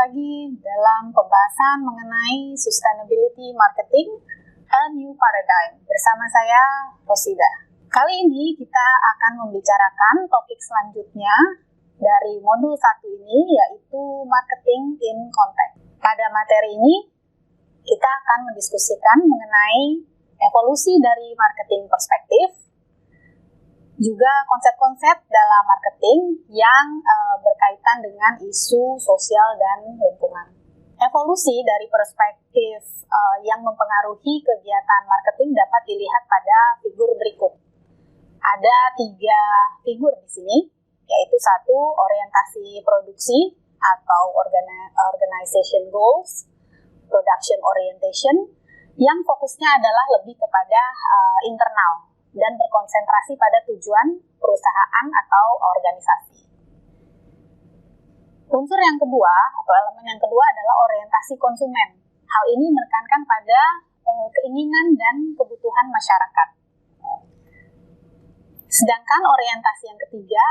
lagi dalam pembahasan mengenai sustainability marketing, a new paradigm. Bersama saya, Rosida. Kali ini kita akan membicarakan topik selanjutnya dari modul 1 ini, yaitu marketing in context. Pada materi ini, kita akan mendiskusikan mengenai evolusi dari marketing perspektif, juga konsep-konsep dalam marketing yang berkaitan dengan isu sosial dan lingkungan. Evolusi dari perspektif yang mempengaruhi kegiatan marketing dapat dilihat pada figur berikut. Ada 3 figur di sini, yaitu 1, orientasi produksi atau organization goals, production orientation, yang fokusnya adalah lebih kepada internal dan berkonsentrasi pada tujuan perusahaan atau organisasi. Unsur yang kedua atau elemen yang kedua adalah orientasi konsumen. Hal ini menekankan pada keinginan dan kebutuhan masyarakat. Sedangkan orientasi yang ketiga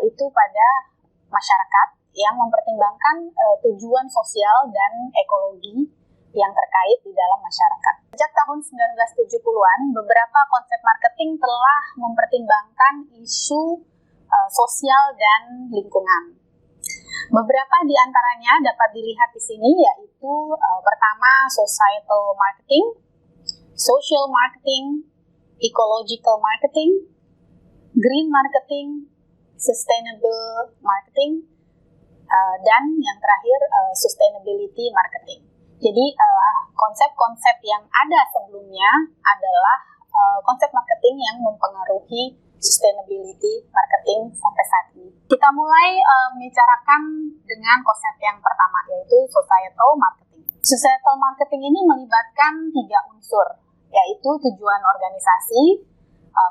itu pada masyarakat yang mempertimbangkan tujuan sosial dan ekologi yang terkait di dalam masyarakat. Sejak tahun 1970-an, beberapa konsep marketing telah mempertimbangkan isu sosial dan lingkungan. Beberapa di antaranya dapat dilihat di sini, yaitu pertama societal marketing, social marketing, ecological marketing, green marketing, sustainable marketing, dan yang terakhir sustainability marketing. Jadi konsep-konsep yang ada sebelumnya adalah konsep marketing yang mempengaruhi sustainability marketing sampai saat ini. Kita mulai membicarakan dengan konsep yang pertama, yaitu societal marketing. Societal marketing ini melibatkan 3 unsur, yaitu tujuan organisasi,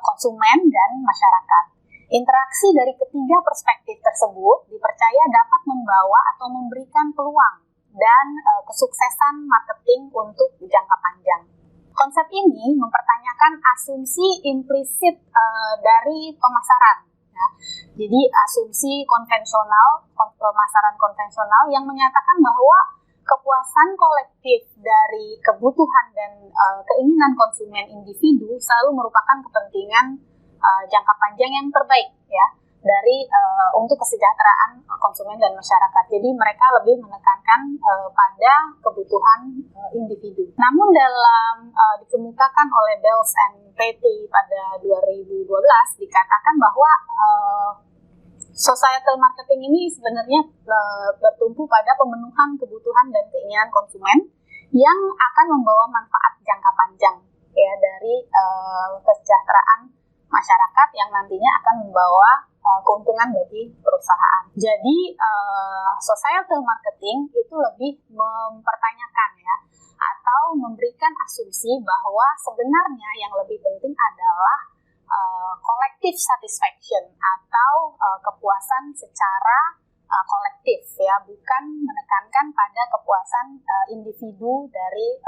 konsumen, dan masyarakat. Interaksi dari ketiga perspektif tersebut dipercaya dapat membawa atau memberikan peluang dan kesuksesan marketing untuk jangka panjang. Konsep ini mempertanyakan asumsi implisit dari pemasaran. Ya. Jadi asumsi konvensional, pemasaran konvensional yang menyatakan bahwa kepuasan kolektif dari kebutuhan dan keinginan konsumen individu selalu merupakan kepentingan jangka panjang yang terbaik, ya, dari untuk kesejahteraan konsumen dan masyarakat. Jadi mereka lebih menekankan pada kebutuhan individu. Namun dalam dikemukakan oleh Bells and Petty pada 2012 dikatakan bahwa societal marketing ini sebenarnya bertumpu pada pemenuhan kebutuhan dan keinginan konsumen yang akan membawa manfaat jangka panjang, ya, dari kesejahteraan masyarakat yang nantinya akan membawa keuntungan bagi perusahaan. Jadi societal marketing itu lebih mempertanyakan, ya, atau memberikan asumsi bahwa sebenarnya yang lebih penting adalah collective satisfaction atau kepuasan secara kolektif, ya, bukan menekankan pada kepuasan individu dari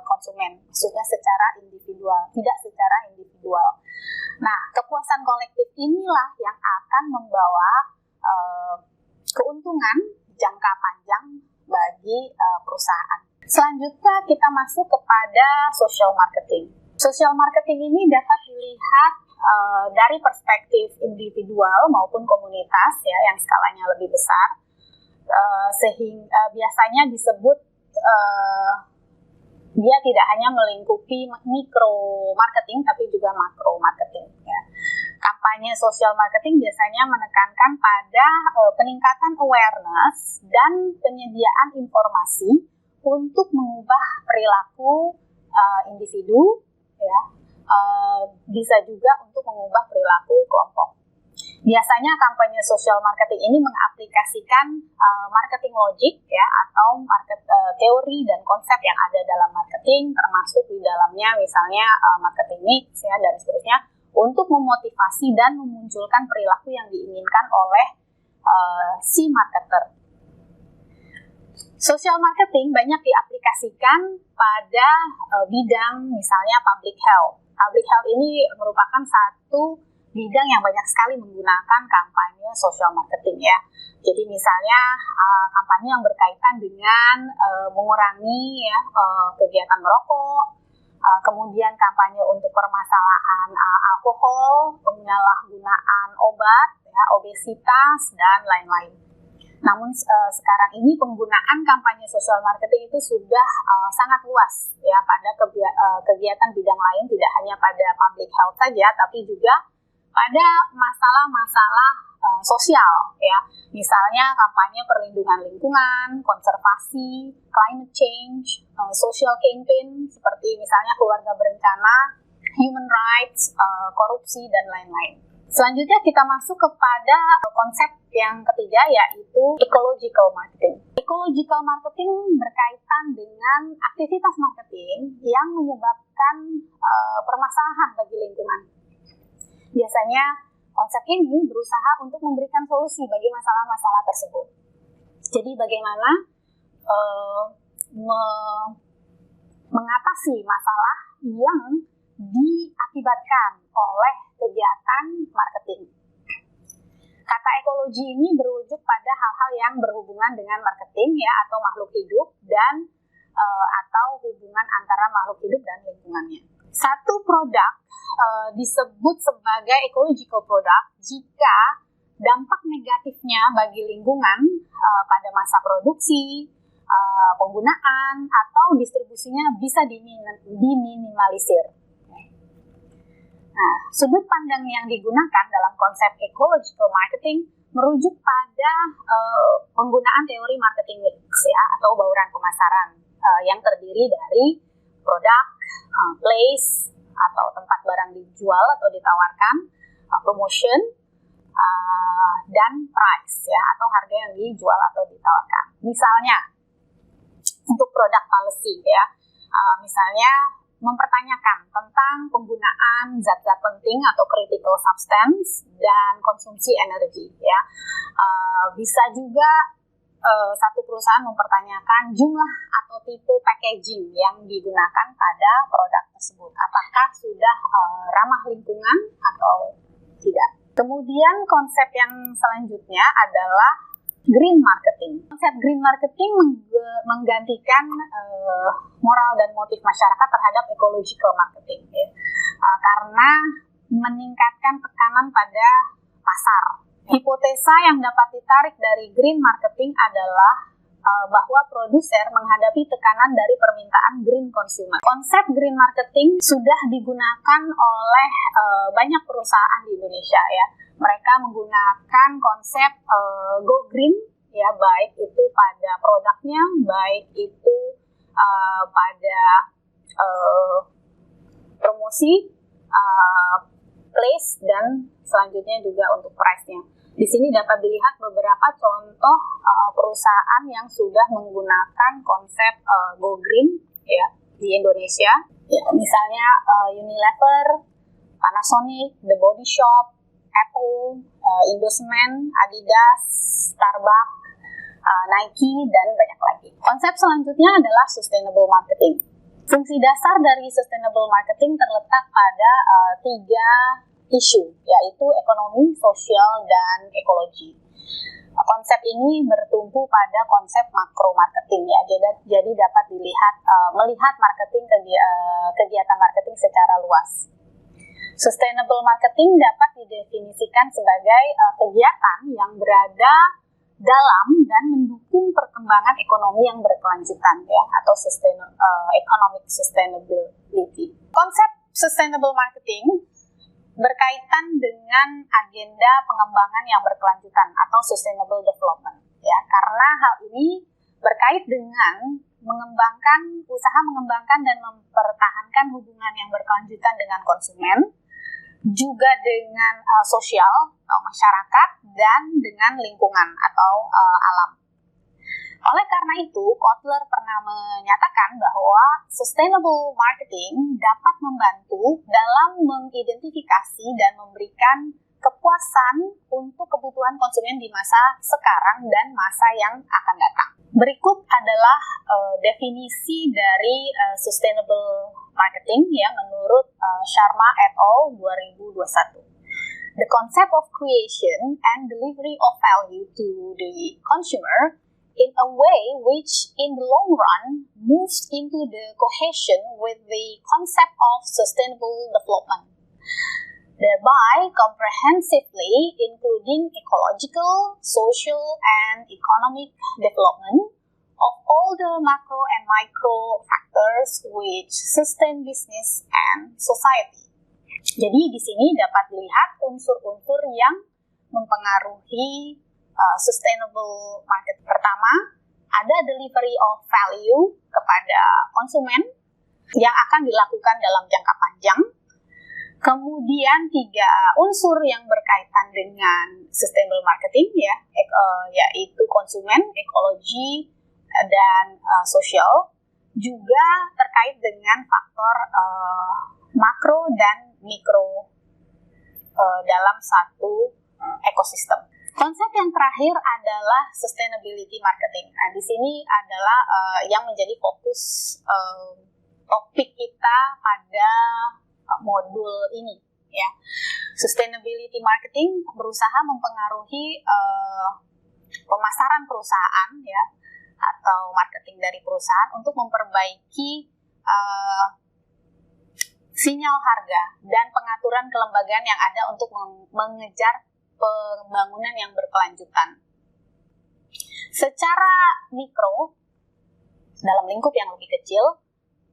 konsumen, maksudnya secara individual, tidak secara individual. Nah, kepuasan kolektif inilah yang akan membawa keuntungan jangka panjang bagi perusahaan. Selanjutnya kita masuk kepada social marketing. Social marketing ini dapat dilihat dari perspektif individual maupun komunitas, ya, yang skalanya lebih besar, sehingga biasanya disebut dia tidak hanya melingkupi mikro marketing tapi juga makro marketing, ya. Kampanye social marketing biasanya menekankan pada peningkatan awareness dan penyediaan informasi untuk mengubah perilaku individu, ya, bisa juga untuk mengubah perilaku kelompok. Biasanya kampanye social marketing ini mengaplikasikan marketing logic, ya, atau teori dan konsep yang ada dalam marketing, termasuk di dalamnya misalnya marketing mix, ya, dan seterusnya, untuk memotivasi dan memunculkan perilaku yang diinginkan oleh si marketer. Social marketing banyak diaplikasikan pada bidang misalnya public health. Public health ini merupakan satu bidang yang banyak sekali menggunakan kampanye social marketing, ya. Jadi misalnya kampanye yang berkaitan dengan mengurangi ya kegiatan merokok, kemudian kampanye untuk permasalahan alkohol, penyalahgunaan obat, ya, obesitas, dan lain-lain. Namun sekarang ini penggunaan kampanye social marketing itu sudah sangat luas ya pada kegiatan bidang lain, tidak hanya pada public health saja, tapi juga pada masalah-masalah sosial ya. Misalnya kampanye perlindungan lingkungan, konservasi, climate change, social campaign seperti misalnya keluarga berencana, human rights, korupsi, dan lain-lain. Selanjutnya kita masuk kepada konsep yang ketiga, yaitu ecological marketing. Ecological marketing berkaitan dengan aktivitas marketing yang menyebabkan permasalahan bagi lingkungan. Biasanya konsep ini berusaha untuk memberikan solusi bagi masalah-masalah tersebut. Jadi bagaimana mengatasi masalah yang diakibatkan oleh kegiatan marketing. Kata ekologi ini berujuk pada hal-hal yang berhubungan dengan marketing ya, atau makhluk hidup dan atau hubungan antara makhluk hidup dan lingkungannya. Satu produk disebut sebagai ecological product jika dampak negatifnya bagi lingkungan pada masa produksi, penggunaan, atau distribusinya bisa diminimalisir. Nah, sudut pandang yang digunakan dalam konsep ecological marketing merujuk pada penggunaan teori marketing mix ya, atau bauran pemasaran yang terdiri dari produk, place atau tempat barang dijual atau ditawarkan, promotion, dan price ya, atau harga yang dijual atau ditawarkan. Misalnya untuk produk policy ya, misalnya mempertanyakan tentang penggunaan zat-zat penting atau critical substance dan konsumsi energi ya. Bisa juga satu perusahaan mempertanyakan jumlah atau tipe packaging yang digunakan pada produk tersebut. Apakah sudah ramah lingkungan atau tidak. Kemudian konsep yang selanjutnya adalah green marketing. Konsep green marketing menggantikan moral dan motif masyarakat terhadap ecological marketing ya. Karena meningkatkan tekanan pada pasar. Hipotesa yang dapat ditarik dari green marketing adalah bahwa produser menghadapi tekanan dari permintaan green consumer. Konsep green marketing sudah digunakan oleh banyak perusahaan di Indonesia ya. Mereka menggunakan konsep go green ya, baik itu pada produknya, baik itu pada promosi, place, dan selanjutnya juga untuk price-nya. Di sini dapat dilihat beberapa contoh perusahaan yang sudah menggunakan konsep go green ya di Indonesia. Ya, misalnya Unilever, Panasonic, The Body Shop, Apple, Indosement, Adidas, Starbucks, Nike, dan banyak lagi. Konsep selanjutnya adalah sustainable marketing. Fungsi dasar dari sustainable marketing terletak pada 3 isu, yaitu ekonomi, sosial, dan ekologi. Konsep ini bertumpu pada konsep makro marketing ya, jadi dapat melihat marketing kegiatan marketing secara luas. Sustainable marketing dapat didefinisikan sebagai kegiatan yang berada dalam dan mendukung perkembangan ekonomi yang berkelanjutan ya, atau economic sustainability. Konsep sustainable marketing berkaitan dengan agenda pengembangan yang berkelanjutan atau sustainable development ya, karena hal ini berkait dengan usaha mengembangkan dan mempertahankan hubungan yang berkelanjutan dengan konsumen, juga dengan sosial atau masyarakat, dan dengan lingkungan atau alam. Oleh karena itu, Kotler pernah menyatakan bahwa sustainable marketing dapat membantu dalam mengidentifikasi dan memberikan kepuasan untuk kebutuhan konsumen di masa sekarang dan masa yang akan datang. Berikut adalah definisi dari sustainable marketing ya menurut Sharma et al. 2021. The concept of creation and delivery of value to the consumer in a way which in the long run moves into the cohesion with the concept of sustainable development, thereby comprehensively including ecological, social, and economic development of all the macro and micro factors which sustain business and society. Jadi di sini dapat dilihat unsur-unsur yang mempengaruhi sustainable market. Pertama, ada delivery of value kepada konsumen yang akan dilakukan dalam jangka panjang. Kemudian 3 unsur yang berkaitan dengan sustainable marketing yaitu konsumen, ekologi, dan sosial, juga terkait dengan faktor makro dan mikro dalam satu ekosistem. Konsep yang terakhir adalah sustainability marketing. Nah, di sini adalah yang menjadi fokus topik kita pada modul ini, ya. Sustainability marketing berusaha mempengaruhi pemasaran perusahaan, ya, atau marketing dari perusahaan untuk memperbaiki sinyal harga dan pengaturan kelembagaan yang ada untuk mengejar pembangunan yang berkelanjutan. Secara mikro, dalam lingkup yang lebih kecil,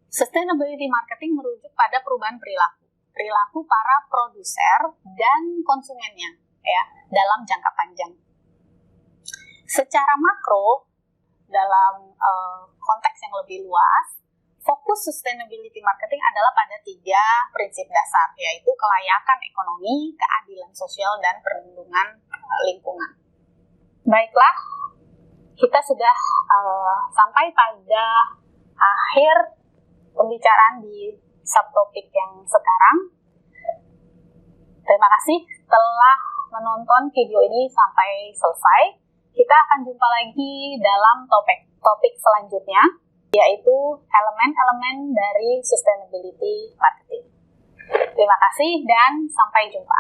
sustainability marketing merujuk pada perubahan perilaku para produser dan konsumennya, ya, dalam jangka panjang. Secara makro, dalam konteks yang lebih luas, fokus sustainability marketing adalah pada 3 prinsip dasar, yaitu kelayakan ekonomi, keadilan sosial, dan perlindungan lingkungan. Baiklah, kita sudah sampai pada akhir pembicaraan di subtopik yang sekarang. Terima kasih telah menonton video ini sampai selesai. Kita akan jumpa lagi dalam topik selanjutnya, yaitu elemen-elemen dari sustainability marketing. Terima kasih dan sampai jumpa.